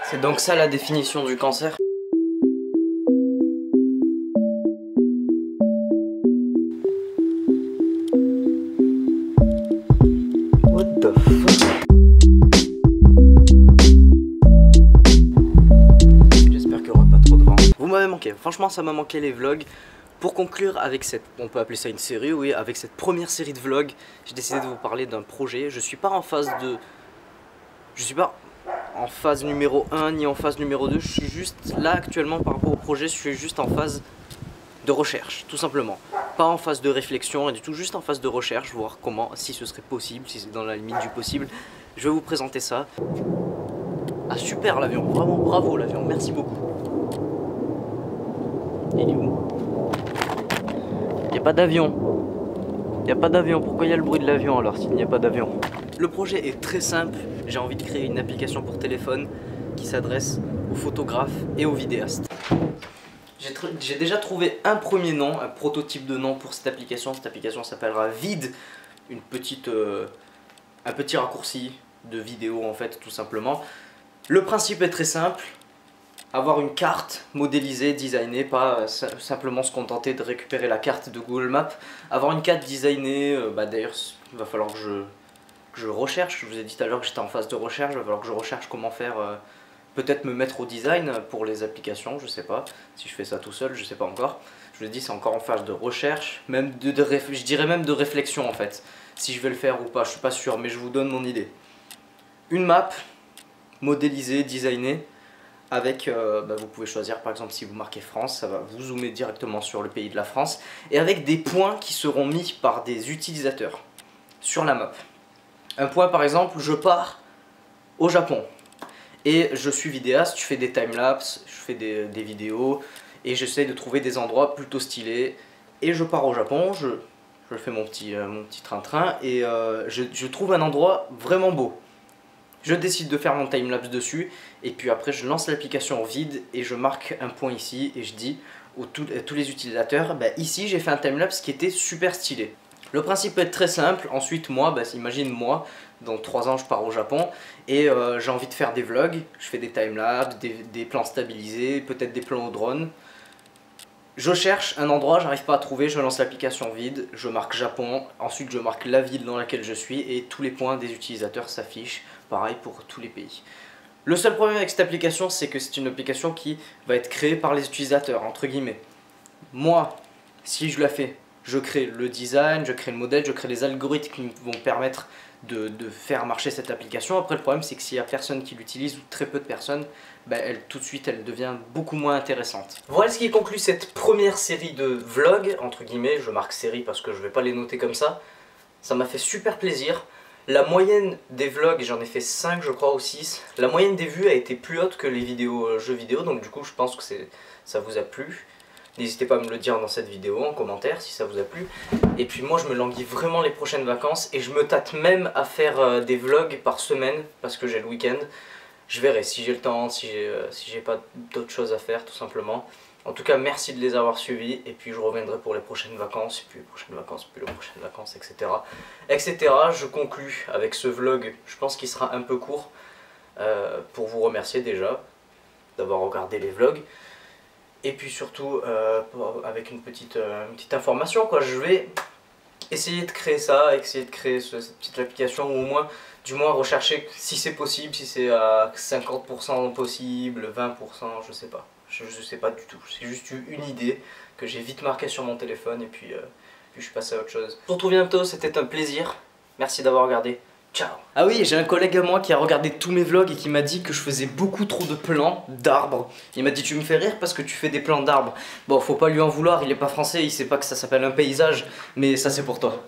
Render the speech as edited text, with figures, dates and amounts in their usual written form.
C'est donc ça la définition du cancer. What the fuck? J'espère qu'il n'y aura pas trop de vent. Vous m'avez manqué, franchement ça m'a manqué les vlogs. Pour conclure avec cette, on peut appeler ça une série, oui, avec cette première série de vlogs, j'ai décidé de vous parler d'un projet. Je suis pas en phase numéro 1 ni en phase numéro 2, je suis juste là actuellement par rapport au projet, je suis juste en phase de recherche, tout simplement. Pas en phase de réflexion et du tout, juste en phase de recherche, voir comment, si ce serait possible, si c'est dans la limite du possible. Je vais vous présenter ça. Ah super l'avion, vraiment bravo l'avion, merci beaucoup. Il est où? Il n'y a pas d'avion. Il n'y a pas d'avion. Pourquoi il y a le bruit de l'avion alors s'il n'y a pas d'avion? Le projet est très simple. J'ai envie de créer une application pour téléphone qui s'adresse aux photographes et aux vidéastes. J'ai déjà trouvé un premier nom, un prototype de nom pour cette application. Cette application s'appellera Vid. Un petit raccourci de vidéo en fait tout simplement. Le principe est très simple. Avoir une carte modélisée, designée, pas simplement se contenter de récupérer la carte de Google Maps. Avoir une carte designée, d'ailleurs il va falloir que je recherche. Je vous ai dit tout à l'heure que j'étais en phase de recherche, il va falloir que je recherche comment faire, peut-être me mettre au design pour les applications, je sais pas. Si je fais ça tout seul, je sais pas encore. Je vous ai dit c'est encore en phase de recherche, même je dirais même de réflexion en fait. Si je vais le faire ou pas, je suis pas sûr, mais je vous donne mon idée. Une map modélisée, designée. Avec, vous pouvez choisir par exemple si vous marquez France, ça va vous zoomer directement sur le pays de la France. Et avec des points qui seront mis par des utilisateurs sur la map. Un point par exemple, je pars au Japon. Et je suis vidéaste, je fais des timelapses, je fais des vidéos. Et j'essaie de trouver des endroits plutôt stylés. Et je pars au Japon, je fais mon petit train-train. Et je trouve un endroit vraiment beau. Je décide de faire mon timelapse dessus et puis après je lance l'application vide et je marque un point ici et je dis à tous les utilisateurs, ici j'ai fait un timelapse qui était super stylé. Le principe peut être très simple. Ensuite moi, imagine moi, dans 3 ans je pars au Japon et j'ai envie de faire des vlogs, je fais des timelapses, des plans stabilisés, peut-être des plans au drone. Je cherche un endroit, j'arrive pas à trouver, je lance l'application vide, je marque Japon, ensuite je marque la ville dans laquelle je suis et tous les points des utilisateurs s'affichent, pareil pour tous les pays. Le seul problème avec cette application, c'est que c'est une application qui va être créée par les utilisateurs, entre guillemets. Moi, si je la fais, je crée le design, je crée le modèle, je crée les algorithmes qui vont permettre de faire marcher cette application. Après le problème c'est que s'il n'y a personne qui l'utilise ou très peu de personnes, tout de suite elle devient beaucoup moins intéressante. Voilà ce qui conclut cette première série de vlogs, entre guillemets, je marque série parce que je ne vais pas les noter comme ça. Ça m'a fait super plaisir. La moyenne des vlogs, j'en ai fait 5 je crois ou 6, la moyenne des vues a été plus haute que les vidéos jeux vidéo, donc du coup je pense que ça vous a plu. N'hésitez pas à me le dire dans cette vidéo, en commentaire, si ça vous a plu. Et puis moi je me languis vraiment les prochaines vacances et je me tâte même à faire des vlogs par semaine parce que j'ai le week-end. Je verrai si j'ai le temps, si j'ai pas d'autres choses à faire tout simplement. En tout cas merci de les avoir suivis et puis je reviendrai pour les prochaines vacances, puis les prochaines vacances, puis les prochaines vacances, etc. etc. Je conclus avec ce vlog, je pense qu'il sera un peu court pour vous remercier déjà d'avoir regardé les vlogs. Et puis surtout avec une petite information quoi, je vais essayer de créer ça, essayer de créer cette petite application ou au moins du moins rechercher si c'est possible, si c'est à 50% possible, 20%, je sais pas. Je sais pas du tout, c'est juste une idée que j'ai vite marquée sur mon téléphone et puis je suis passé à autre chose. On se retrouve bientôt, c'était un plaisir, merci d'avoir regardé. Ciao. Ah oui, j'ai un collègue à moi qui a regardé tous mes vlogs et qui m'a dit que je faisais beaucoup trop de plans d'arbres. Il m'a dit tu me fais rire parce que tu fais des plans d'arbres. Bon, faut pas lui en vouloir, il est pas français, il sait pas que ça s'appelle un paysage, mais ça c'est pour toi.